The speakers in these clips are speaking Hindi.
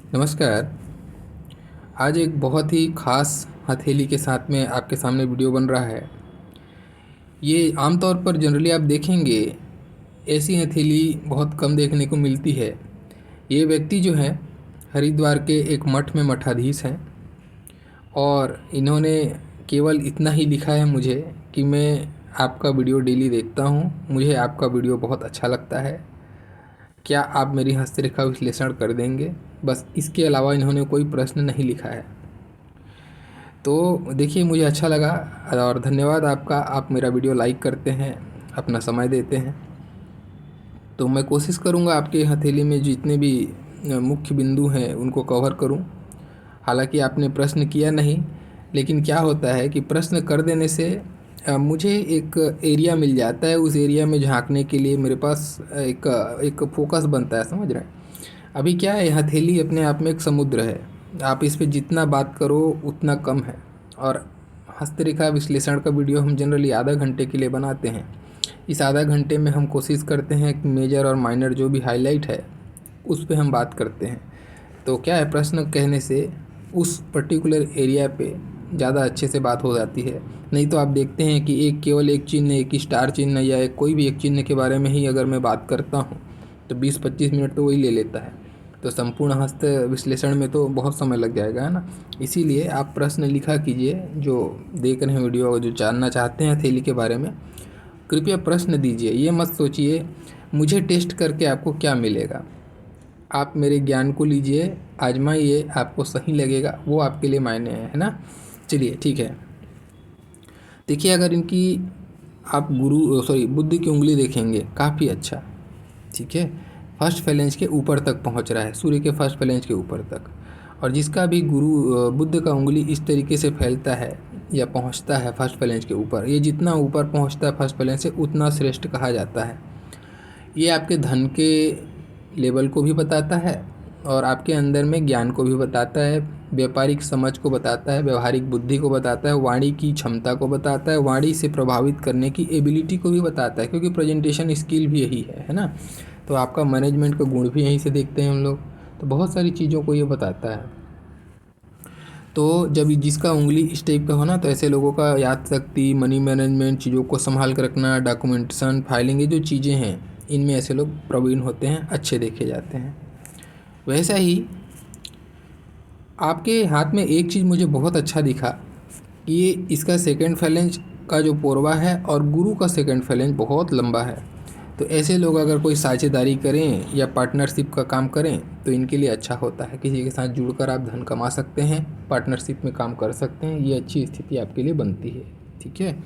नमस्कार। आज एक बहुत ही ख़ास हथेली के साथ में आपके सामने वीडियो बन रहा है। ये आमतौर पर जनरली आप देखेंगे, ऐसी हथेली बहुत कम देखने को मिलती है। ये व्यक्ति जो है हरिद्वार के एक मठ में मठाधीश हैं और इन्होंने केवल इतना ही लिखा है मुझे कि मैं आपका वीडियो डेली देखता हूँ, मुझे आपका वीडियो बहुत अच्छा लगता है, क्या आप मेरी हस्तरेखा विश्लेषण कर देंगे? बस इसके अलावा इन्होंने कोई प्रश्न नहीं लिखा है। तो देखिए, मुझे अच्छा लगा और धन्यवाद आपका। आप मेरा वीडियो लाइक करते हैं, अपना समय देते हैं। तो मैं कोशिश करूँगा आपके हथेली में जितने भी मुख्य बिंदु हैं उनको कवर करूँ। हालांकि आपने प्रश्न किया नहीं, लेकिन क्या होता है कि प्रश्न कर देने से मुझे एक एरिया मिल जाता है। उस एरिया में झांकने के लिए मेरे पास एक फोकस बनता है, समझ रहे हैं? अभी क्या है, हथेली अपने आप में एक समुद्र है। आप इस पे जितना बात करो उतना कम है। और हस्तरेखा विश्लेषण का वीडियो हम जनरली आधा घंटे के लिए बनाते हैं। इस आधा घंटे में हम कोशिश करते हैं कि मेजर और माइनर जो भी हाईलाइट है उस पे हम बात करते हैं। तो क्या है, प्रश्न कहने से उस पर्टिकुलर एरिया पे ज़्यादा अच्छे से बात हो जाती है। नहीं तो आप देखते हैं कि केवल एक चिन्ह, एक स्टार चिन्ह या एक कोई भी एक चिन्ह के बारे में ही अगर मैं बात करता हूँ तो 20-25 मिनट तो वही ले लेता है। तो संपूर्ण हस्त विश्लेषण में तो बहुत समय लग जाएगा, है ना? इसीलिए आप प्रश्न लिखा कीजिए, जो देख रहे हैं वीडियो, जो जानना चाहते हैं हथेली के बारे में, कृपया प्रश्न दीजिए। ये मत सोचिए मुझे टेस्ट करके आपको क्या मिलेगा। आप मेरे ज्ञान को लीजिए, आजमाइए, आपको सही लगेगा वो आपके लिए मायने है ना? चलिए ठीक है। देखिए, अगर इनकी आप बुद्ध की उंगली देखेंगे, काफ़ी अच्छा, ठीक है। फर्स्ट फेलेंज के ऊपर तक पहुंच रहा है, सूर्य के फर्स्ट फेलेंज के ऊपर तक। और जिसका भी बुद्ध का उंगली इस तरीके से फैलता है या पहुंचता है फर्स्ट फेलेंज के ऊपर, ये जितना ऊपर पहुंचता है फर्स्ट फेलेंज से उतना श्रेष्ठ कहा जाता है। ये आपके धन के लेवल को भी बताता है और आपके अंदर में ज्ञान को भी बताता है, व्यापारिक समझ को बताता है, व्यवहारिक बुद्धि को बताता है, वाणी की क्षमता को बताता है, वाणी से प्रभावित करने की एबिलिटी को भी बताता है, क्योंकि प्रेजेंटेशन स्किल भी यही है ना? तो आपका मैनेजमेंट का गुण भी यहीं से देखते हैं हम लोग। तो बहुत सारी चीज़ों को ये बताता है। तो जब जिसका उंगली इस टाइप का हो ना, तो ऐसे लोगों का याद शक्ति, मनी मैनेजमेंट, चीज़ों को संभाल कर रखना, डॉक्यूमेंटेशन, फाइलिंग, ये जो चीज़ें हैं इनमें ऐसे लोग प्रवीण होते हैं, अच्छे देखे जाते हैं। वैसा ही आपके हाथ में एक चीज़ मुझे बहुत अच्छा दिखा कि ये इसका सेकंड फैलेंज का जो पोरवा है और गुरु का सेकंड फैलेंज बहुत लंबा है। तो ऐसे लोग अगर कोई साझेदारी करें या पार्टनरशिप का काम करें तो इनके लिए अच्छा होता है। किसी के साथ जुड़कर आप धन कमा सकते हैं, पार्टनरशिप में काम कर सकते हैं, ये अच्छी स्थिति आपके लिए बनती है, ठीक है।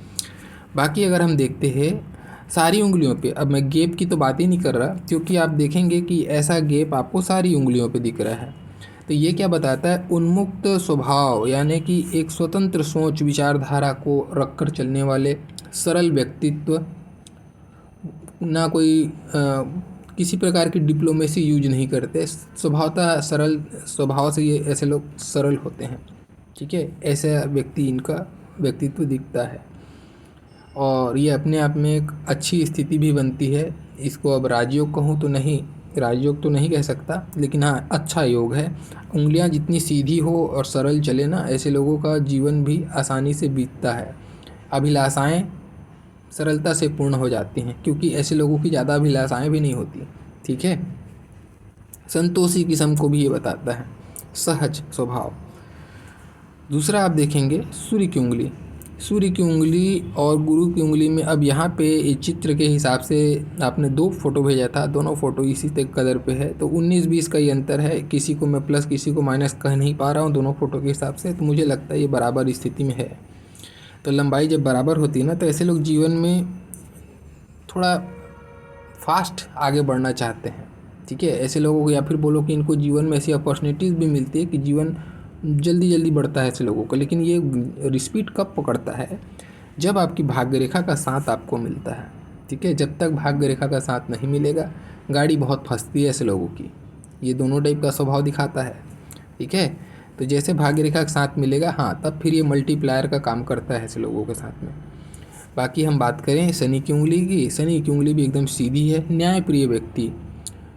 बाकी अगर हम देखते हैं सारी उंगलियों पे, अब मैं गैप की तो बात ही नहीं कर रहा, क्योंकि आप देखेंगे कि ऐसा गैप आपको सारी उंगलियों पे दिख रहा है। तो ये क्या बताता है? उन्मुक्त स्वभाव, यानी कि एक स्वतंत्र सोच विचारधारा को रखकर चलने वाले सरल व्यक्तित्व, ना कोई किसी प्रकार की डिप्लोमेसी यूज नहीं करते, स्वभावतः सरल स्वभाव से ये ऐसे लोग सरल होते हैं, ठीक है। ऐसा व्यक्ति इनका व्यक्तित्व दिखता है और ये अपने आप में एक अच्छी स्थिति भी बनती है। इसको अब राजयोग कहूँ तो नहीं, राजयोग तो नहीं कह सकता, लेकिन हाँ अच्छा योग है। उंगलियां जितनी सीधी हो और सरल चले ना, ऐसे लोगों का जीवन भी आसानी से बीतता है। अभिलाषाएं सरलता से पूर्ण हो जाती हैं, क्योंकि ऐसे लोगों की ज़्यादा अभिलाषाएं भी नहीं होती, ठीक है। संतोषी किस्म को भी ये बताता है, सहज स्वभाव। दूसरा आप देखेंगे सूर्य की उंगली, सूर्य की उंगली और गुरु की उंगली में, अब यहाँ पे चित्र के हिसाब से आपने 2 फोटो भेजा था, दोनों फोटो इसी तक कदर पे है, तो 19-20 का ये अंतर है। किसी को मैं प्लस किसी को माइनस कह नहीं पा रहा हूँ दोनों फोटो के हिसाब से, तो मुझे लगता है ये बराबर स्थिति में है। तो लंबाई जब बराबर होती है ना, तो ऐसे लोग जीवन में थोड़ा फास्ट आगे बढ़ना चाहते हैं, ठीक है। ऐसे लोगों को, या फिर बोलो कि इनको जीवन में ऐसी अपॉर्चुनिटीज़ भी मिलती है कि जीवन जल्दी जल्दी बढ़ता है ऐसे लोगों को। लेकिन ये स्पीड कब पकड़ता है? जब आपकी भाग्य रेखा का साथ आपको मिलता है, ठीक है। जब तक भाग्य रेखा का साथ नहीं मिलेगा, गाड़ी बहुत फंसती है ऐसे लोगों की। ये दोनों टाइप का स्वभाव दिखाता है, ठीक है। तो जैसे भाग्य रेखा का साथ मिलेगा, हाँ, तब फिर ये मल्टीप्लायर का काम करता है ऐसे लोगों के साथ में। बाकी हम बात करें शनि की उंगली की, शनि की उंगली भी एकदम सीधी है, न्यायप्रिय व्यक्ति,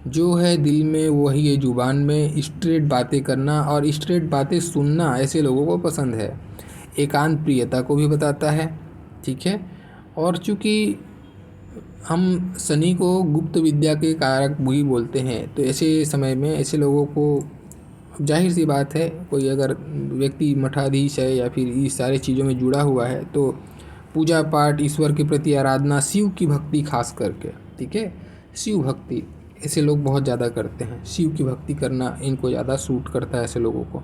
जो है दिल में वही है ज़ुबान में, स्ट्रेट बातें करना और स्ट्रेट बातें सुनना ऐसे लोगों को पसंद है। एकांत प्रियता को भी बताता है, ठीक है। और चूँकि हम शनि को गुप्त विद्या के कारक भी बोलते हैं, तो ऐसे समय में ऐसे लोगों को जाहिर सी बात है, कोई अगर व्यक्ति मठाधीश है या फिर इस सारे चीज़ों में जुड़ा हुआ है तो पूजा पाठ, ईश्वर के प्रति आराधना, शिव की भक्ति खास करके, ठीक है, शिव भक्ति ऐसे लोग बहुत ज़्यादा करते हैं। शिव की भक्ति करना इनको ज़्यादा सूट करता है ऐसे लोगों को।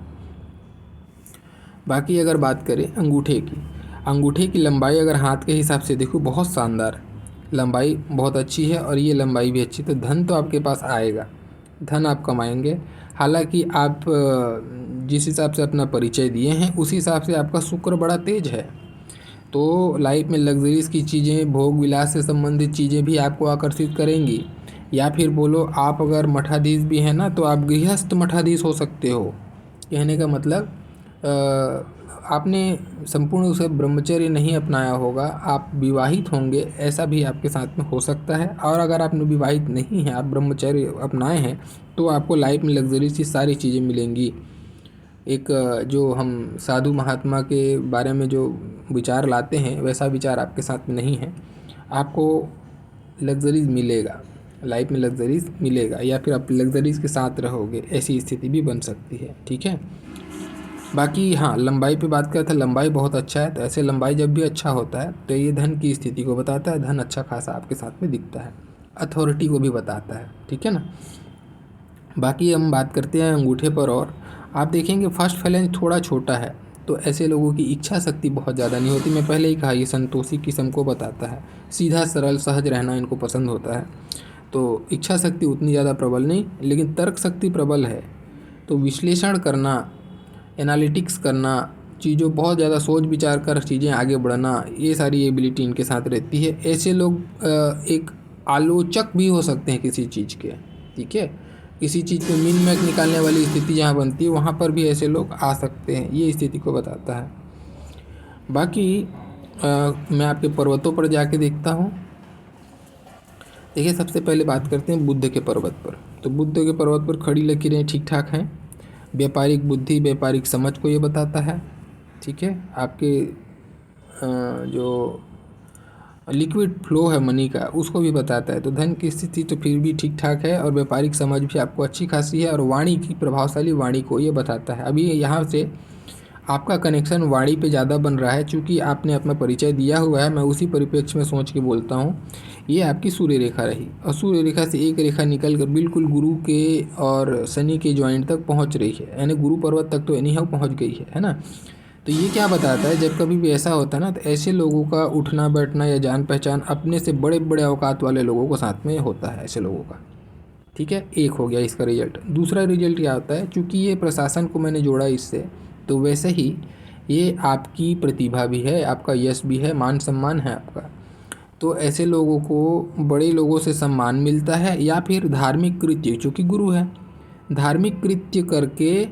बाकी अगर बात करें अंगूठे की लंबाई अगर हाथ के हिसाब से देखो बहुत शानदार लंबाई, बहुत अच्छी है और ये लंबाई भी अच्छी, तो धन तो आपके पास आएगा, धन आप कमाएंगे। हालांकि आप जिस हिसाब से अपना परिचय दिए हैं उस हिसाब से आपका शुक्र बड़ा तेज है, तो लाइफ में लग्जरीज की चीज़ें, भोग विलास से संबंधित चीज़ें भी आपको आकर्षित करेंगी। या फिर बोलो आप अगर मठाधीश भी हैं ना, तो आप गृहस्थ मठाधीश हो सकते हो। कहने का मतलब आपने संपूर्ण उसे ब्रह्मचर्य नहीं अपनाया होगा, आप विवाहित होंगे, ऐसा भी आपके साथ में हो सकता है। और अगर आपने विवाहित नहीं हैं, आप ब्रह्मचर्य अपनाए हैं, तो आपको लाइफ में लग्जरीज की सारी चीज़ें मिलेंगी। एक जो हम साधु महात्मा के बारे में जो विचार लाते हैं वैसा विचार आपके साथ में नहीं है। आपको लग्जरीज मिलेगा, लाइफ में लग्जरीज मिलेगा, या फिर आप लग्जरीज के साथ रहोगे, ऐसी स्थिति भी बन सकती है, ठीक है। बाकी हाँ, लंबाई पे बात करते हैं, लंबाई बहुत अच्छा है, तो ऐसे लंबाई जब भी अच्छा होता है तो ये धन की स्थिति को बताता है, धन अच्छा खासा आपके साथ में दिखता है, अथॉरिटी को भी बताता है, ठीक है ना। बाकी हम बात करते हैं अंगूठे पर, और आप देखेंगे फर्स्ट फैलेंज थोड़ा छोटा है, तो ऐसे लोगों की इच्छा शक्ति बहुत ज़्यादा नहीं होती। मैं पहले ही कहा, ये संतोषी किस्म को बताता है, सीधा सरल सहज रहना इनको पसंद होता है। तो इच्छा शक्ति उतनी ज़्यादा प्रबल नहीं, लेकिन तर्क शक्ति प्रबल है। तो विश्लेषण करना, एनालिटिक्स करना, चीज़ों बहुत ज़्यादा सोच विचार कर चीज़ें आगे बढ़ना, ये सारी एबिलिटी इनके साथ रहती है। ऐसे लोग एक आलोचक भी हो सकते हैं किसी चीज़ के, ठीक है। किसी चीज़ पे मिन मैक निकालने वाली स्थिति जहाँ बनती है वहाँ पर भी ऐसे लोग आ सकते हैं, ये स्थिति को बताता है। बाकी मैं आपके पर्वतों पर जाके देखता हूँ। देखिए, सबसे पहले बात करते हैं बुद्ध के पर्वत पर। तो बुद्ध के पर्वत पर खड़ी लकीरें ठीक ठाक हैं। व्यापारिक बुद्धि, व्यापारिक समझ को ये बताता है, ठीक है। आपके जो लिक्विड फ्लो है मनी का, उसको भी बताता है। तो धन की स्थिति तो फिर भी ठीक ठाक है, और व्यापारिक समझ भी आपको अच्छी खासी है, और वाणी की, प्रभावशाली वाणी को ये बताता है। अभी यहाँ से आपका कनेक्शन वाणी पे ज़्यादा बन रहा है, चूँकि आपने अपना परिचय दिया हुआ है। मैं उसी परिप्रेक्ष्य में सोच के बोलता हूँ। ये आपकी सूर्य रेखा रही, और सूर्य रेखा से एक रेखा निकल कर बिल्कुल गुरु के और शनि के जॉइंट तक पहुँच रही है, यानी गुरु पर्वत तक तो एनी हाउ पहुँच गई है ना। तो ये क्या बताता है, जब कभी भी ऐसा होता है ना, तो ऐसे लोगों का उठना बैठना या जान पहचान अपने से बड़े बड़े औकात वाले लोगों को साथ में होता है, ऐसे लोगों का, ठीक है। एक हो गया इसका रिजल्ट। दूसरा रिजल्ट क्या होता है, चूँकि ये प्रशासन को मैंने जोड़ा इससे, तो वैसे ही ये आपकी प्रतिभा भी है, आपका यश भी है, मान सम्मान है आपका। तो ऐसे लोगों को बड़े लोगों से सम्मान मिलता है, या फिर धार्मिक कृत्य, चूँकि गुरु है, धार्मिक कृत्य करके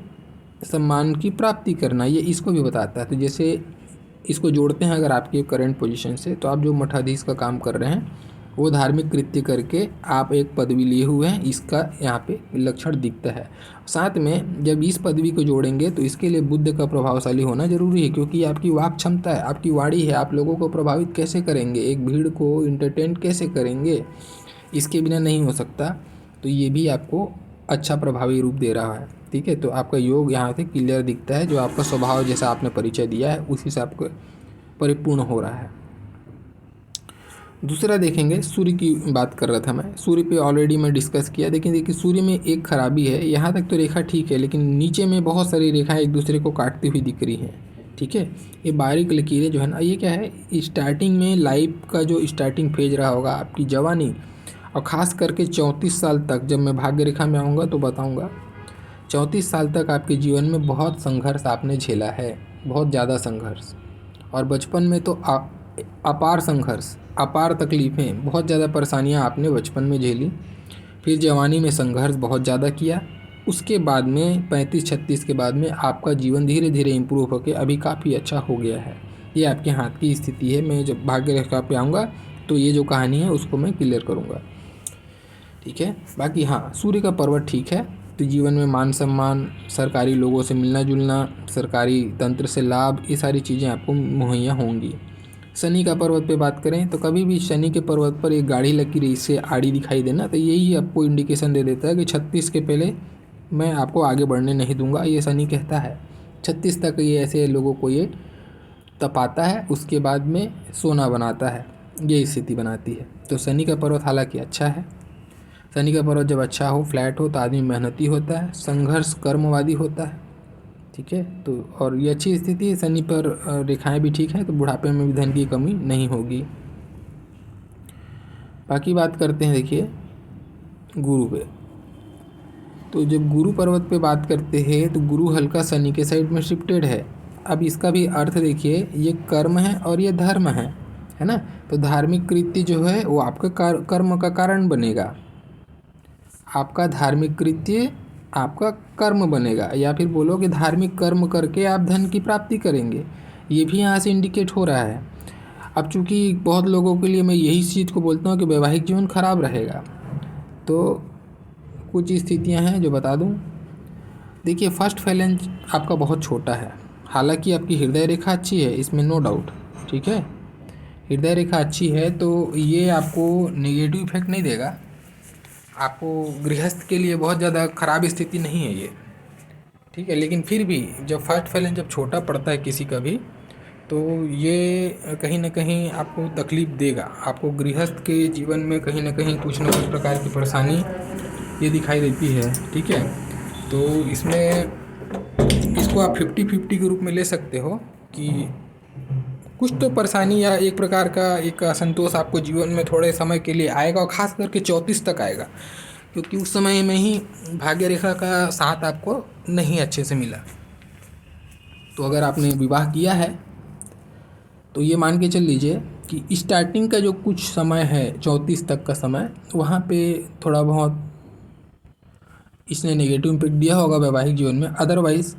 सम्मान की प्राप्ति करना, ये इसको भी बताता है। तो जैसे इसको जोड़ते हैं अगर आपके करंट पोजीशन से, तो आप जो मठाधीश का काम कर रहे हैं वो धार्मिक कृत्य करके आप एक पदवी लिए हुए हैं, इसका यहाँ पे लक्षण दिखता है। साथ में जब इस पदवी को जोड़ेंगे तो इसके लिए बुद्ध का प्रभावशाली होना जरूरी है, क्योंकि आपकी वाक क्षमता है, आपकी वाणी है, आप लोगों को प्रभावित कैसे करेंगे, एक भीड़ को इंटरटेन कैसे करेंगे, इसके बिना नहीं हो सकता। तो ये भी आपको अच्छा प्रभावी रूप दे रहा है, ठीक है। तो आपका योग यहाँ से क्लियर दिखता है, जो आपका स्वभाव जैसा आपने परिचय दिया है उसी से आपको परिपूर्ण हो रहा है। दूसरा देखेंगे, सूर्य की बात कर रहा था मैं, सूर्य पे ऑलरेडी मैं डिस्कस किया। देखिए सूर्य में एक खराबी है, यहाँ तक तो रेखा ठीक है, लेकिन नीचे में बहुत सारी रेखाएं एक दूसरे को काटती हुई दिख रही हैं, ठीक है। ये बारीक लकीरें जो है ना, ये क्या है, स्टार्टिंग में लाइफ का जो स्टार्टिंग फेज रहा होगा आपकी जवानी, और ख़ास करके 34 साल तक, जब मैं भाग्य रेखा में आऊँगा तो बताऊँगा, 34 साल तक आपके जीवन में बहुत संघर्ष आपने झेला है, बहुत ज़्यादा संघर्ष। और बचपन में तो अपार संघर्ष, अपार तकलीफ़ें, बहुत ज़्यादा परेशानियां आपने बचपन में झेली। फिर जवानी में संघर्ष बहुत ज़्यादा किया। उसके बाद में 35-36 के बाद में आपका जीवन धीरे धीरे इम्प्रूव होकर अभी काफ़ी अच्छा हो गया है। ये आपके हाथ की स्थिति है। मैं जब भाग्य रेखा पे आऊँगा तो ये जो कहानी है उसको मैं क्लियर करूँगा, ठीक है। बाकी हाँ, सूर्य का पर्वत ठीक है, तो जीवन में मान सम्मान, सरकारी लोगों से मिलना जुलना, सरकारी तंत्र से लाभ, ये सारी चीज़ें आपको मुहैया होंगी। शनि का पर्वत पे बात करें तो कभी भी शनि के पर्वत पर एक गाढ़ी लकीर इससे आड़ी दिखाई देना, तो यही आपको इंडिकेशन दे देता है कि 36 के पहले मैं आपको आगे बढ़ने नहीं दूंगा, ये शनि कहता है। 36 तक ये ऐसे लोगों को ये तपाता है, उसके बाद में सोना बनाता है, ये स्थिति बनाती है। तो शनि का पर्वत हालांकि अच्छा है। शनि का पर्वत जब अच्छा हो, फ्लैट हो, तो आदमी मेहनती होता है, संघर्ष कर्मवादी होता है, ठीक है। तो और ये अच्छी स्थिति है, शनि पर रेखाएं भी ठीक हैं, तो बुढ़ापे में भी धन की कमी नहीं होगी। बाकी बात करते हैं देखिए गुरु पे। तो जब गुरु पर्वत पे बात करते हैं तो गुरु हल्का शनि के साइड में शिफ्टेड है। अब इसका भी अर्थ देखिए, ये कर्म है और ये धर्म है ना। तो धार्मिक कृत्य जो है वो आपका कर्म का कारण बनेगा, आपका धार्मिक कृत्य आपका कर्म बनेगा, या फिर बोलो कि धार्मिक कर्म करके आप धन की प्राप्ति करेंगे, ये भी यहाँ से इंडिकेट हो रहा है। अब चूँकि बहुत लोगों के लिए मैं यही चीज़ को बोलता हूँ कि वैवाहिक जीवन खराब रहेगा, तो कुछ स्थितियाँ हैं जो बता दूँ। देखिए फर्स्ट फैलेंज आपका बहुत छोटा है, हालांकि आपकी हृदय रेखा अच्छी है, इसमें नो डाउट, ठीक है। हृदय रेखा अच्छी है तो ये आपको नेगेटिव इफेक्ट नहीं देगा, आपको गृहस्थ के लिए बहुत ज़्यादा ख़राब स्थिति नहीं है ये, ठीक है। लेकिन फिर भी जब फर्स्ट फैलेंज जब छोटा पड़ता है किसी का भी, तो ये कहीं ना कहीं आपको तकलीफ़ देगा, आपको गृहस्थ के जीवन में कहीं ना कहीं कुछ न कुछ प्रकार की परेशानी ये दिखाई देती है, ठीक है। तो इसमें इसको आप 50-50 के रूप में ले सकते हो कि कुछ तो परेशानी या एक प्रकार का एक असंतोष आपको जीवन में थोड़े समय के लिए आएगा, और ख़ास करके 34 तक आएगा, क्योंकि उस समय में ही भाग्य रेखा का साथ आपको नहीं अच्छे से मिला। तो अगर आपने विवाह किया है तो ये मान के चल लीजिए कि स्टार्टिंग का जो कुछ समय है 34 तक का समय, वहाँ पे थोड़ा बहुत इसने नेगेटिव इम्पैक्ट दिया होगा वैवाहिक जीवन में। अदरवाइज़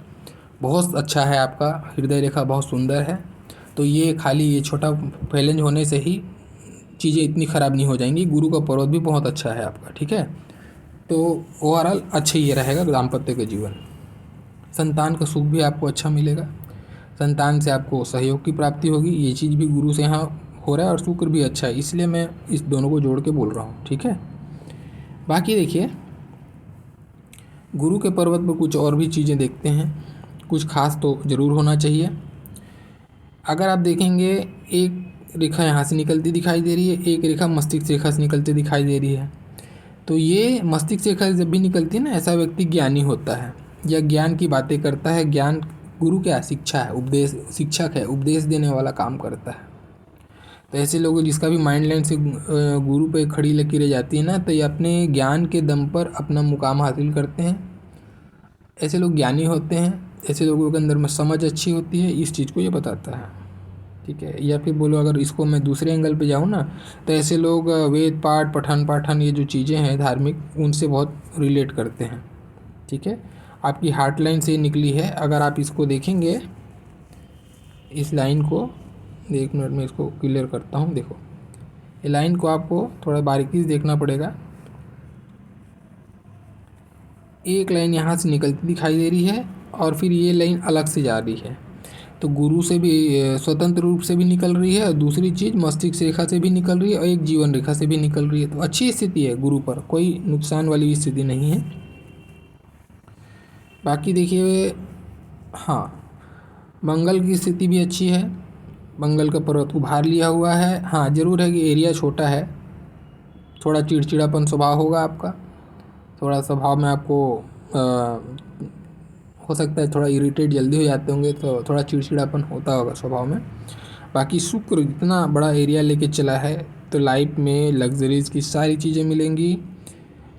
बहुत अच्छा है, आपका हृदय रेखा बहुत सुंदर है। तो ये खाली ये छोटा फैलेंज होने से ही चीज़ें इतनी ख़राब नहीं हो जाएंगी। गुरु का पर्वत भी बहुत अच्छा है आपका, ठीक है। तो ओवरऑल अच्छा ये रहेगा दाम्पत्य का जीवन। संतान का सुख भी आपको अच्छा मिलेगा, संतान से आपको सहयोग की प्राप्ति होगी, ये चीज़ भी गुरु से यहाँ हो रहा है, और शुक्र भी अच्छा है, इसलिए मैं इस दोनों को जोड़ के बोल रहा हूँ, ठीक है। बाकी देखिए गुरु के पर्वत पर कुछ और भी चीज़ें देखते हैं, कुछ खास तो ज़रूर होना चाहिए। अगर आप देखेंगे एक रेखा यहाँ से निकलती दिखाई दे रही है, एक रेखा मस्तिष्क रेखा से निकलती दिखाई दे रही है। तो ये मस्तिष्क रेखा जब भी निकलती है ना, ऐसा व्यक्ति ज्ञानी होता है या ज्ञान की बातें करता है। ज्ञान गुरु क्या शिक्षा है, उपदेश, शिक्षक है, उपदेश देने वाला काम करता है। तो ऐसे लोग जिसका भी माइंड लाइन से गुरु पे खड़ी लकीरें जाती है ना, तो ये अपने ज्ञान के दम पर अपना मुकाम हासिल करते हैं। ऐसे लोग ज्ञानी होते हैं, ऐसे लोगों के अंदर में समझ अच्छी होती है, इस चीज़ को ये बताता है, ठीक है। या फिर बोलो अगर इसको मैं दूसरे एंगल पे जाऊँ ना, तो ऐसे लोग वेद पाठ पठन पाठन ये जो चीज़ें हैं धार्मिक, उनसे बहुत रिलेट करते हैं, ठीक है। आपकी हार्ट लाइन से निकली है, अगर आप इसको देखेंगे इस लाइन को, एक मिनट में इसको क्लियर करता हूँ। देखो ये लाइन को आपको थोड़ा बारीकी से देखना पड़ेगा। एक लाइन यहाँ से निकलती दिखाई दे रही है और फिर ये लाइन अलग से जा रही है, तो गुरु से भी स्वतंत्र रूप से भी निकल रही है, और दूसरी चीज़ मस्तिष्क रेखा से भी निकल रही है, और एक जीवन रेखा से भी निकल रही है। तो अच्छी स्थिति है गुरु पर, कोई नुकसान वाली स्थिति नहीं है। बाकी देखिए हाँ, मंगल की स्थिति भी अच्छी है, मंगल का पर्वत उभार लिया हुआ है। हाँ ज़रूर है कि एरिया छोटा है, थोड़ा चिड़चिड़ापन स्वभाव होगा आपका, थोड़ा स्वभाव में आपको हो सकता है थोड़ा इरिटेट जल्दी हो जाते होंगे, तो थोड़ा चिड़चिड़ापन होता होगा स्वभाव में। बाकी शुक्र इतना बड़ा एरिया लेके चला है, तो लाइफ में लग्जरीज़ की सारी चीज़ें मिलेंगी।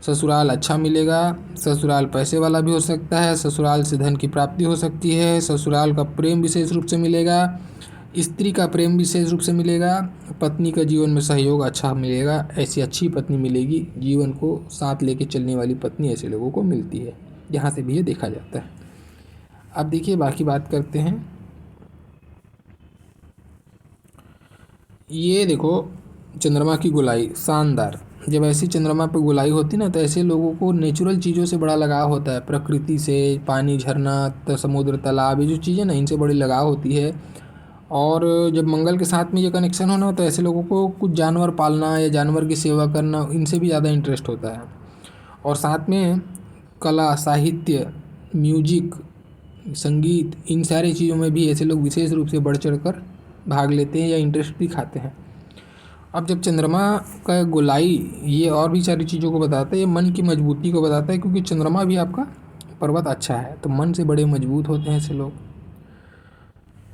ससुराल अच्छा मिलेगा, ससुराल पैसे वाला भी हो सकता है, ससुराल से धन की प्राप्ति हो सकती है, ससुराल का प्रेम विशेष रूप से मिलेगा, स्त्री का प्रेम विशेष रूप से मिलेगा, पत्नी का जीवन में सहयोग अच्छा मिलेगा। ऐसी अच्छी पत्नी मिलेगी, जीवन को साथ लेके चलने वाली पत्नी ऐसे लोगों को मिलती है, यहाँ से भी ये देखा जाता है। अब देखिए बाकी बात करते हैं। ये देखो चंद्रमा की गोलाई शानदार, जब ऐसी चंद्रमा पे गोलाई होती ना, तो ऐसे लोगों को नेचुरल चीज़ों से बड़ा लगाव होता है, प्रकृति से, पानी, झरना, समुद्र, तालाब, ये जो चीज़ें ना, इनसे बड़ी लगाव होती है। और जब मंगल के साथ में ये कनेक्शन होना, तो ऐसे लोगों को कुछ जानवर पालना या जानवर की सेवा करना, इनसे भी ज़्यादा इंटरेस्ट होता है। और साथ में कला, साहित्य, म्यूजिक, संगीत, इन सारी चीज़ों में भी ऐसे लोग विशेष रूप से बढ़ चढ़ कर भाग लेते हैं या इंटरेस्ट दिखाते हैं। अब जब चंद्रमा का गोलाई, ये और भी सारी चीज़ों को बताता है, ये मन की मजबूती को बताता है, क्योंकि चंद्रमा भी आपका पर्वत अच्छा है, तो मन से बड़े मजबूत होते हैं ऐसे लोग।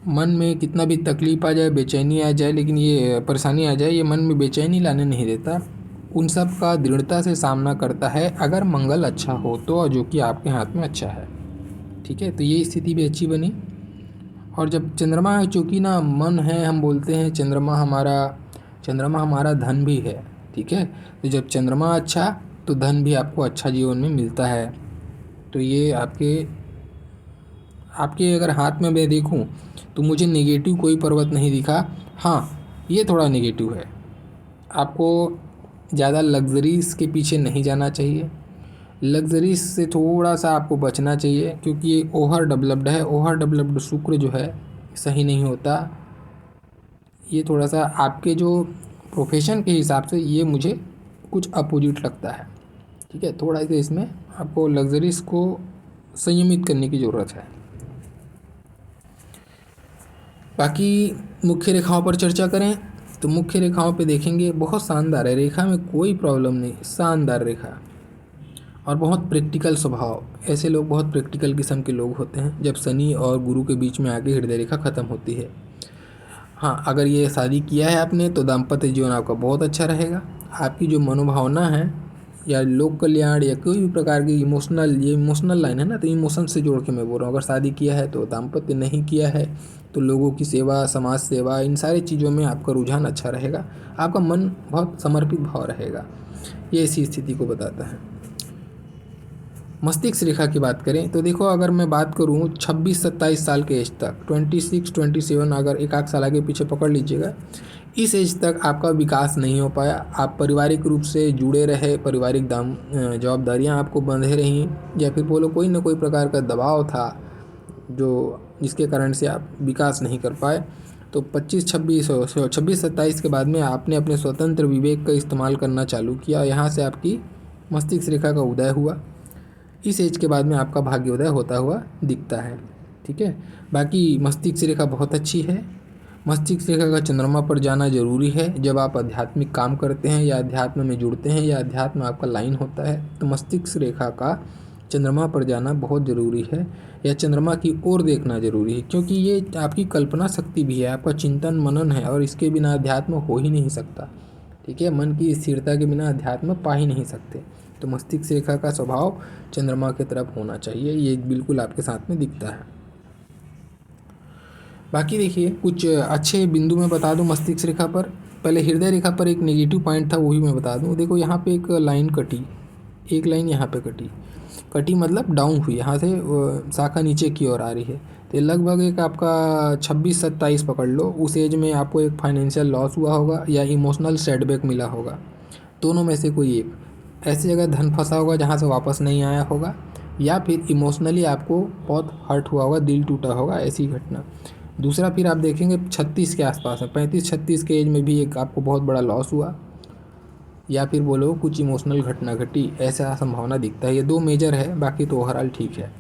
मन में कितना भी तकलीफ आ जाए, बेचैनी आ जाए, लेकिन ये परेशानी आ जाए, ये मन में बेचैनी लाने नहीं देता, उन सब का दृढ़ता से सामना करता है, अगर मंगल अच्छा हो तो, और जो कि आपके हाथ में अच्छा है। ठीक है, तो ये स्थिति भी अच्छी बनी। और जब चंद्रमा, चूँकि ना मन है, हम बोलते हैं चंद्रमा हमारा धन भी है। ठीक है, तो जब चंद्रमा अच्छा, तो धन भी आपको अच्छा जीवन में मिलता है। तो ये आपके अगर हाथ में मैं देखूं, तो मुझे नेगेटिव कोई पर्वत नहीं दिखा। हाँ, ये थोड़ा नेगेटिव है, आपको ज़्यादा लग्जरीज के पीछे नहीं जाना चाहिए, लग्जरीज से थोड़ा सा आपको बचना चाहिए, क्योंकि ये ओवर डेवलप्ड है। ओवर डेवलप्ड शुक्र जो है सही नहीं होता। ये थोड़ा सा आपके जो प्रोफेशन के हिसाब से ये मुझे कुछ अपोजिट लगता है। ठीक है, थोड़ा सा इसमें आपको लग्जरीज को संयमित करने की ज़रूरत है। बाकी मुख्य रेखाओं पर चर्चा करें, तो मुख्य रेखाओं पे देखेंगे, बहुत शानदार है, रेखा में कोई प्रॉब्लम नहीं, शानदार रेखा। और बहुत प्रैक्टिकल स्वभाव, ऐसे लोग बहुत प्रैक्टिकल किस्म के लोग होते हैं। जब शनि और गुरु के बीच में आके हृदय रेखा ख़त्म होती है। हाँ, अगर ये शादी किया है आपने, तो दाम्पत्य जीवन आपका बहुत अच्छा रहेगा। आपकी जो मनोभावना है, या लोक कल्याण, या कोई भी प्रकार की ये इमोशनल लाइन है ना, तो इमोशन से जोड़ के मैं बोल रहा हूँ। अगर शादी किया है तो, दाम्पत्य नहीं किया है तो लोगों की सेवा, समाज सेवा, इन सारी चीज़ों में आपका रुझान अच्छा रहेगा, आपका मन बहुत समर्पित भाव रहेगा। ये इसी स्थिति को बताता है। मस्तिष्क रेखा की बात करें, तो देखो, अगर मैं बात करूं 26-27 साल के एज तक, 26-27, अगर एक आध साल आगे पीछे पकड़ लीजिएगा, इस एज तक आपका विकास नहीं हो पाया। आप पारिवारिक रूप से जुड़े रहे, पारिवारिक जवाबदारियां आपको बंधे रहीं, या फिर बोलो कोई ना कोई प्रकार का दबाव था जिसके कारण से आप विकास नहीं कर पाए। तो 26-27 के बाद में आपने अपने स्वतंत्र विवेक का इस्तेमाल करना चालू किया, यहाँ से आपकी मस्तिष्क रेखा का उदय हुआ। इस एज के बाद में आपका भाग्योदय होता हुआ दिखता है। ठीक है, बाकी मस्तिष्क रेखा बहुत अच्छी है। मस्तिष्क रेखा का चंद्रमा पर जाना जरूरी है। जब आप आध्यात्मिक काम करते हैं, या अध्यात्म में जुड़ते हैं, या अध्यात्म आपका लाइन होता है, तो मस्तिष्क रेखा का चंद्रमा पर जाना बहुत ज़रूरी है, या चंद्रमा की ओर देखना ज़रूरी है, क्योंकि ये आपकी कल्पना शक्ति भी है, आपका चिंतन मनन है, और इसके बिना अध्यात्म हो ही नहीं सकता। ठीक है, मन की स्थिरता के बिना अध्यात्म पा ही नहीं सकते। तो मस्तिष्क रेखा का स्वभाव चंद्रमा की तरफ होना चाहिए, ये बिल्कुल आपके साथ में दिखता है। बाकी देखिए, कुछ अच्छे बिंदु मैं बता दूं मस्तिष्क रेखा पर। पहले हृदय रेखा पर एक नेगेटिव पॉइंट था, वो भी मैं बता दूं। देखो, यहाँ पे एक लाइन कटी, एक लाइन यहाँ पे कटी मतलब डाउन हुई, यहाँ से शाखा नीचे की ओर आ रही है। तो लगभग एक आपका 26-27 पकड़ लो, उस एज में आपको एक फाइनेंशियल लॉस हुआ होगा, या इमोशनल सेटबैक मिला होगा, दोनों में से कोई एक। ऐसी जगह धन फंसा होगा जहाँ से वापस नहीं आया होगा, या फिर इमोशनली आपको बहुत हर्ट हुआ होगा, दिल टूटा होगा, ऐसी घटना। दूसरा, फिर आप देखेंगे 36 के आसपास है, 35-36 के एज में भी एक आपको बहुत बड़ा लॉस हुआ, या फिर बोलो कुछ इमोशनल घटना घटी, ऐसा संभावना दिखता है। ये दो मेजर है, बाकी तो ओवरऑल ठीक है।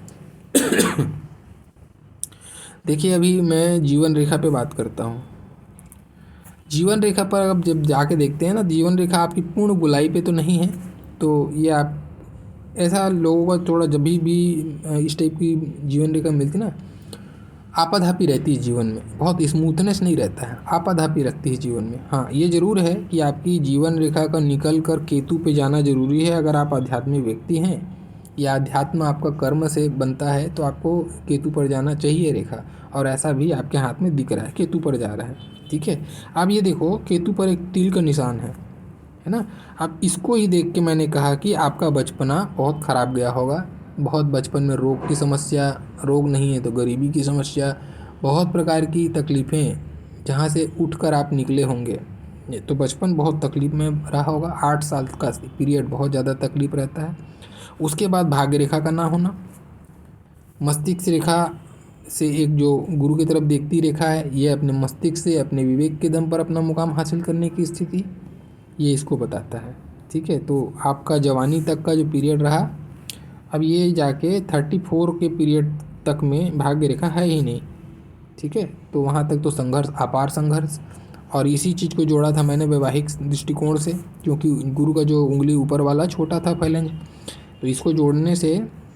देखिए, अभी मैं जीवन रेखा पे बात करता हूँ। जीवन रेखा पर अब जब जाके देखते हैं ना, जीवन रेखा आपकी पूर्ण गोलाई पे तो नहीं है, तो ये आप ऐसा लोगों का थोड़ा, जब भी इस टाइप की जीवन रेखा मिलती ना, आपाधापी रहती है जीवन में, बहुत स्मूथनेस नहीं रहता है, आपाधापी रखती है जीवन में। हाँ, ये ज़रूर है कि आपकी जीवन रेखा का निकल कर केतु पे जाना ज़रूरी है। अगर आप आध्यात्मिक व्यक्ति हैं, या अध्यात्म आपका कर्म से बनता है, तो आपको केतु पर जाना चाहिए रेखा, और ऐसा भी आपके हाथ में दिख रहा है, केतु पर जा रहा है। ठीक है, आप ये देखो, केतु पर एक तिल का निशान है ना। अब इसको ही देख के मैंने कहा कि आपका बचपना बहुत ख़राब गया होगा, बहुत बचपन में रोग की समस्या, रोग नहीं है तो गरीबी की समस्या, बहुत प्रकार की तकलीफ़ें जहाँ से उठकर आप निकले होंगे। ये तो बचपन बहुत तकलीफ में रहा होगा, 8 साल का पीरियड बहुत ज़्यादा तकलीफ रहता है। उसके बाद भाग्य रेखा का ना होना, मस्तिष्क रेखा से एक जो गुरु की तरफ देखती रेखा है, ये अपने मस्तिष्क से अपने विवेक के दम पर अपना मुकाम हासिल करने की स्थिति, ये इसको बताता है। ठीक है, तो आपका जवानी तक का जो पीरियड रहा, अब ये जाके 34 के पीरियड तक में भाग्य रेखा है ही नहीं। ठीक है, तो वहाँ तक तो संघर्ष, अपार संघर्ष। और इसी चीज़ को जोड़ा था मैंने वैवाहिक दृष्टिकोण से, क्योंकि गुरु का जो उंगली ऊपर वाला छोटा था फैलेंज, तो इसको जोड़ने से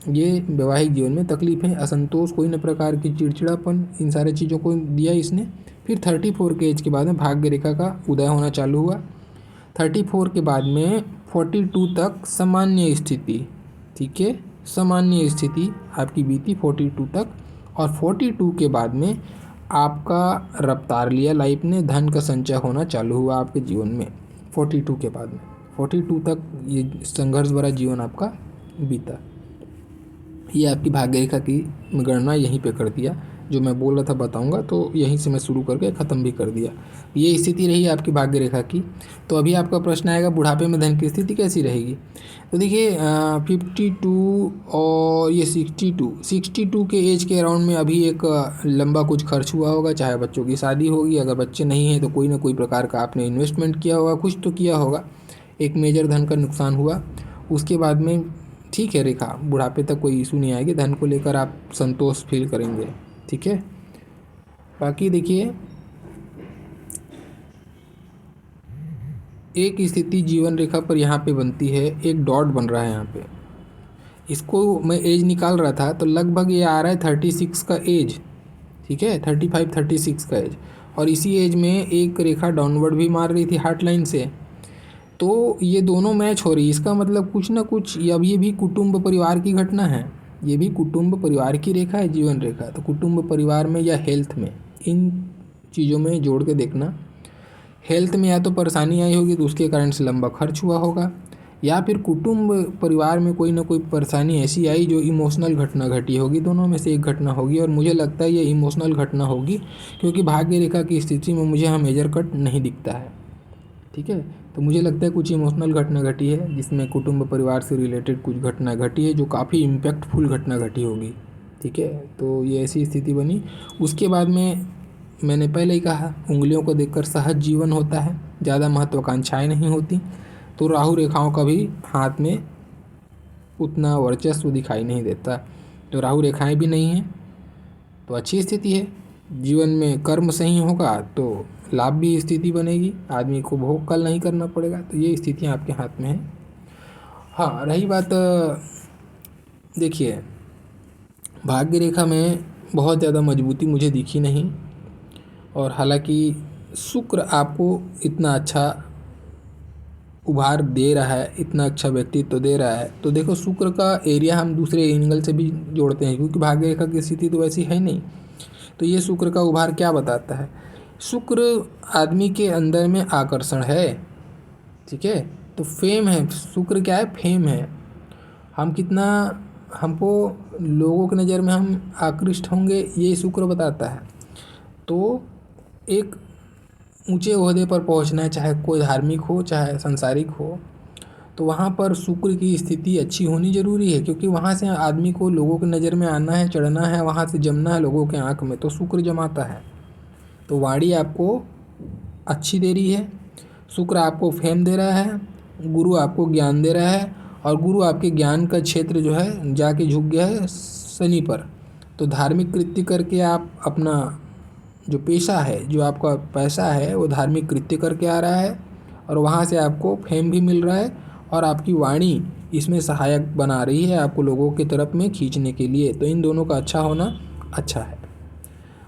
ये वैवाहिक जीवन में तकलीफें, असंतोष, कोई न प्रकार की चिड़चिड़ापन, इन सारे चीज़ों को दिया इसने। फिर 34 के एज के बाद में भाग्य रेखा का उदय होना चालू हुआ। 34 के बाद में 42 तक सामान्य स्थिति, ठीक है, सामान्य स्थिति आपकी बीती 42 तक। और 42 के बाद में आपका रफ्तार लिया लाइफ ने, धन का संचय होना चालू हुआ आपके जीवन में 42 के बाद में। 42 तक ये संघर्ष भरा जीवन आपका बीता। ये आपकी भाग्य रेखा की गणना यहीं पे कर दिया, जो मैं बोल रहा था बताऊंगा, तो यहीं से मैं शुरू करके ख़त्म भी कर दिया। ये स्थिति रही आपकी भाग्य रेखा की। तो अभी आपका प्रश्न आएगा बुढ़ापे में धन की स्थिति कैसी रहेगी। तो देखिए 52 और ये 62 के एज के अराउंड में अभी एक लंबा कुछ खर्च हुआ होगा, चाहे बच्चों की शादी होगी, अगर बच्चे नहीं हैं तो कोई ना कोई प्रकार का आपने इन्वेस्टमेंट किया होगा, कुछ तो किया होगा, एक मेजर धन का नुकसान हुआ। उसके बाद में ठीक है रेखा, बुढ़ापे तक कोई इशू नहीं आएगी, धन को लेकर आप संतोष फील करेंगे। ठीक है, बाकी देखिए एक स्थिति जीवन रेखा पर यहाँ पे बनती है, एक डॉट बन रहा है यहाँ पे, इसको मैं एज निकाल रहा था तो लगभग ये आ रहा है 36 का एज। ठीक है, 35-36 का एज, और इसी एज में एक रेखा डाउनवर्ड भी मार रही थी हार्ट लाइन से, तो ये दोनों मैच हो रही है। इसका मतलब कुछ ना कुछ, अब ये भी कुटुंब परिवार की घटना है, ये भी कुटुंब परिवार की रेखा है, जीवन रेखा। तो कुटुंब परिवार में या हेल्थ में, इन चीज़ों में जोड़ के देखना। हेल्थ में या तो परेशानी आई होगी तो उसके कारण से लंबा खर्च हुआ होगा, या फिर कुटुंब परिवार में कोई ना कोई परेशानी ऐसी आई जो इमोशनल घटना घटी होगी, दोनों में से एक घटना होगी। और मुझे लगता है ये इमोशनल घटना होगी, क्योंकि भाग्य रेखा की स्थिति में मुझे यहाँ मेजर कट नहीं दिखता है। ठीक है, तो मुझे लगता है कुछ इमोशनल घटना घटी है, जिसमें कुटुंब परिवार से रिलेटेड कुछ घटना घटी है, जो काफ़ी इम्पैक्टफुल घटना घटी होगी। ठीक है, तो ये ऐसी स्थिति बनी। उसके बाद में मैंने पहले ही कहा, उंगलियों को देखकर सहज जीवन होता है, ज़्यादा महत्वाकांक्षाएं नहीं होती। तो राहु रेखाओं का भी हाथ में उतना वर्चस्व दिखाई नहीं देता, तो राहु रेखाएं भी नहीं हैं, तो अच्छी स्थिति है। जीवन में कर्म सही होगा तो लाभ भी स्थिति बनेगी, आदमी को भोग कल नहीं करना पड़ेगा, तो ये स्थितियाँ आपके हाथ में हैं। हाँ, रही बात देखिए भाग्य रेखा में बहुत ज़्यादा मजबूती मुझे दिखी नहीं, और हालांकि शुक्र आपको इतना अच्छा उभार दे रहा है, इतना अच्छा व्यक्तित्व दे रहा है, तो देखो शुक्र का एरिया हम दूसरे एंगल से भी जोड़ते हैं, क्योंकि भाग्य रेखा की स्थिति तो वैसी है नहीं। तो ये शुक्र का उभार क्या बताता है, शुक्र आदमी के अंदर में आकर्षण है। ठीक है, तो फेम है, शुक्र क्या है, फेम है। हम कितना, हमको लोगों की नज़र में हम आकृष्ट होंगे, ये शुक्र बताता है। तो एक ऊंचे ओहदे पर पहुंचना है, चाहे कोई धार्मिक हो चाहे संसारिक हो, तो वहाँ पर शुक्र की स्थिति अच्छी होनी ज़रूरी है, क्योंकि वहाँ से आदमी को लोगों की नज़र में आना है, चढ़ना है, वहाँ से जमना है लोगों के आँख में, तो शुक्र जमाता है। तो वाणी आपको अच्छी दे रही है, शुक्र आपको फेम दे रहा है, गुरु आपको ज्ञान दे रहा है, और गुरु आपके ज्ञान का क्षेत्र जो है जाके झुक गया है शनि पर। तो धार्मिक कृत्य करके आप अपना जो पेशा है, जो आपका पैसा है, वो धार्मिक कृत्य करके आ रहा है, और वहाँ से आपको फेम भी मिल रहा है, और आपकी वाणी इसमें सहायक बना रही है आपको लोगों की तरफ में खींचने के लिए। तो इन दोनों का अच्छा होना अच्छा है,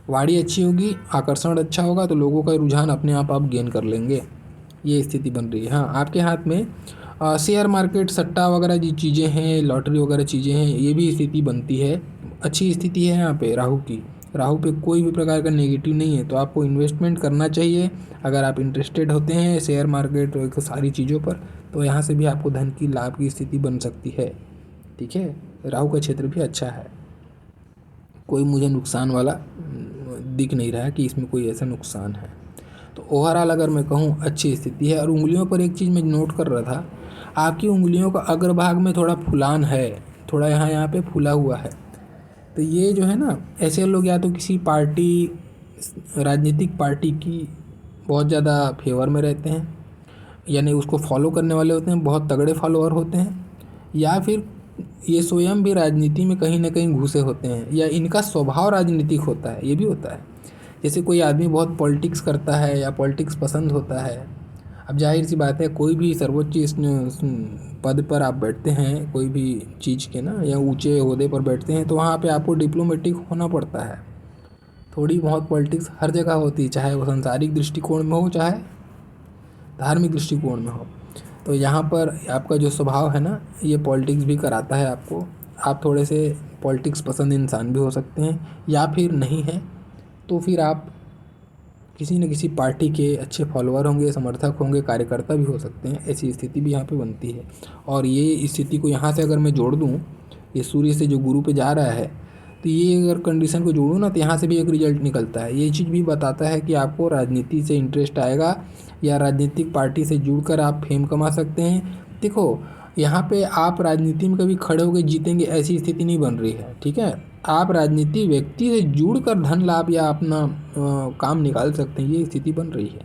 वाणी अच्छी होगी, आकर्षण अच्छा होगा, तो लोगों का रुझान अपने आप गेन कर लेंगे, ये स्थिति बन रही है। हाँ, आपके हाथ में शेयर मार्केट, सट्टा वगैरह जी चीज़ें हैं, लॉटरी वगैरह चीज़ें हैं, ये भी स्थिति बनती है, अच्छी स्थिति है यहाँ पे राहु की। राहु पे कोई भी प्रकार का नेगेटिव नहीं है, तो आपको इन्वेस्टमेंट करना चाहिए अगर आप इंटरेस्टेड होते हैं शेयर मार्केट और सारी चीज़ों पर, तो यहाँ से भी आपको धन की लाभ की स्थिति बन सकती है। ठीक है, राहु का क्षेत्र भी अच्छा है, कोई मुझे नुकसान वाला दिख नहीं रहा है कि इसमें कोई ऐसा नुकसान है। तो ओवरऑल अगर मैं कहूँ अच्छी स्थिति है। और उंगलियों पर एक चीज़ मैं नोट कर रहा था, आपकी उंगलियों का अग्रभाग में थोड़ा फुलान है, थोड़ा यहाँ पे फूला हुआ है। तो ये जो है ना, ऐसे लोग या तो किसी पार्टी, राजनीतिक पार्टी की बहुत ज़्यादा फेवर में रहते हैं, यानी उसको फॉलो करने वाले होते हैं, बहुत तगड़े फॉलोअर होते हैं, या फिर ये स्वयं भी राजनीति में कहीं ना कहीं घुसे होते हैं, या इनका स्वभाव राजनीतिक होता है, ये भी होता है। जैसे कोई आदमी बहुत पॉलिटिक्स करता है या पॉलिटिक्स पसंद होता है, अब जाहिर सी बात है कोई भी सर्वोच्च पद पर आप बैठते हैं, कोई भी चीज़ के ना, या ऊंचे ओहदे पर बैठते हैं, तो वहाँ पे आपको डिप्लोमेटिक होना पड़ता है। थोड़ी बहुत पॉलिटिक्स हर जगह होती है, चाहे वो सांसारिक दृष्टिकोण में हो, चाहे धार्मिक दृष्टिकोण में हो। तो यहाँ पर आपका जो स्वभाव है ना, ये पॉलिटिक्स भी कराता है आपको। आप थोड़े से पॉलिटिक्स पसंद इंसान भी हो सकते हैं, या फिर नहीं है तो फिर आप किसी न किसी पार्टी के अच्छे फॉलोअर होंगे, समर्थक होंगे, कार्यकर्ता भी हो सकते हैं। ऐसी स्थिति भी यहाँ पे बनती है। और ये स्थिति को यहाँ से अगर मैं जोड़ दूँ, ये सूर्य से जो गुरु पे जा रहा है, तो ये अगर कंडीशन को जोड़ूँ ना, तो यहाँ से भी एक रिजल्ट निकलता है। ये चीज़ भी बताता है कि आपको राजनीति से इंटरेस्ट आएगा, या राजनीतिक पार्टी से जुड़कर आप फेम कमा सकते हैं। देखो, यहाँ पे आप राजनीति में कभी खड़े होकर जीतेंगे ऐसी स्थिति नहीं बन रही है, ठीक है। आप राजनीति व्यक्ति से जुड़कर धन लाभ या अपना काम निकाल सकते हैं, ये स्थिति बन रही है।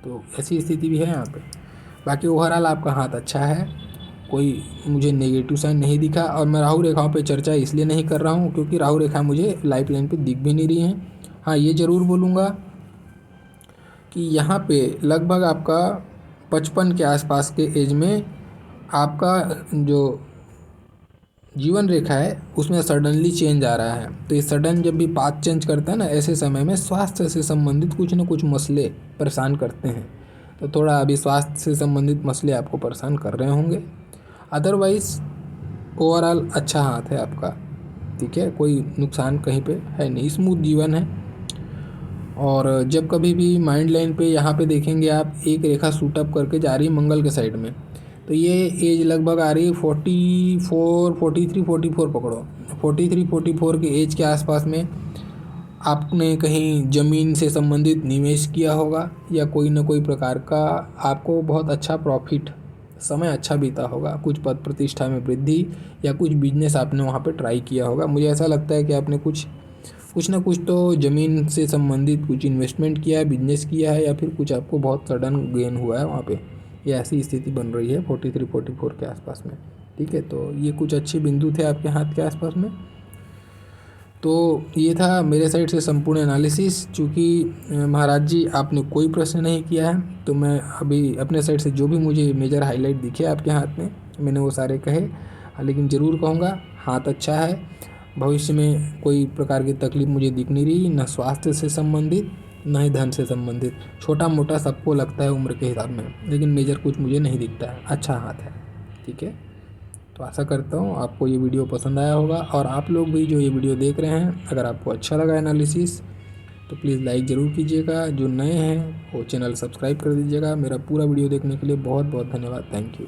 तो ऐसी स्थिति भी है यहाँ पे। बाकी ओवरऑल आपका हाथ अच्छा है, कोई मुझे नेगेटिव साइन नहीं दिखा। और मैं राहु रेखाओं पे चर्चा इसलिए नहीं कर रहा हूँ क्योंकि राहु रेखा मुझे लाइफ लाइन पे दिख भी नहीं रही हैं। हाँ, ये ज़रूर बोलूँगा कि यहाँ पे लगभग आपका 55 के आसपास के एज में आपका जो जीवन रेखा है उसमें सडनली चेंज आ रहा है। तो ये सडन जब भी पाथ चेंज करता है ना, ऐसे समय में स्वास्थ्य से संबंधित कुछ न कुछ मसले परेशान करते हैं। तो थोड़ा अभी स्वास्थ्य से संबंधित मसले आपको परेशान कर रहे होंगे। अदरवाइज़ ओवरऑल अच्छा हाथ है आपका, ठीक है, कोई नुकसान कहीं पे है नहीं, स्मूथ जीवन है। और जब कभी भी माइंड लाइन पे यहाँ पे देखेंगे आप, एक रेखा शूट अप करके जा रही है मंगल के साइड में, तो ये एज लगभग आ रही है 44, 43, 44 पकड़ो, 43, 44 के एज के आसपास में आपने कहीं ज़मीन से संबंधित निवेश किया होगा, या कोई ना कोई प्रकार का आपको बहुत अच्छा प्रॉफिट, समय अच्छा बीता होगा, कुछ पद प्रतिष्ठा में वृद्धि, या कुछ बिजनेस आपने वहाँ पे ट्राई किया होगा। मुझे ऐसा लगता है कि आपने कुछ ना कुछ तो ज़मीन से संबंधित कुछ इन्वेस्टमेंट किया है, बिजनेस किया है, या फिर कुछ आपको बहुत सडन गेन हुआ है वहाँ पे। ये ऐसी स्थिति बन रही है 43, 44 के आसपास में, ठीक है। तो ये कुछ अच्छे बिंदु थे आपके हाथ के आसपास में। तो ये था मेरे साइड से संपूर्ण एनालिसिस। चूँकि महाराज जी आपने कोई प्रश्न नहीं किया है, तो मैं अभी अपने साइड से जो भी मुझे मेजर हाईलाइट दिखे आपके हाथ में, मैंने वो सारे कहे। लेकिन ज़रूर कहूँगा, हाथ अच्छा है, भविष्य में कोई प्रकार की तकलीफ मुझे दिख नहीं रही, न स्वास्थ्य से संबंधित, न ही धन से संबंधित। छोटा मोटा सबको लगता है उम्र के हिसाब में, लेकिन मेजर कुछ मुझे नहीं दिखता है। अच्छा हाथ है, ठीक है। तो आशा करता हूँ आपको ये वीडियो पसंद आया होगा। और आप लोग भी जो ये वीडियो देख रहे हैं, अगर आपको अच्छा लगा एनालिसिस, तो प्लीज़ लाइक ज़रूर कीजिएगा। जो नए हैं वो चैनल सब्सक्राइब कर दीजिएगा। मेरा पूरा वीडियो देखने के लिए बहुत बहुत धन्यवाद। Thank you.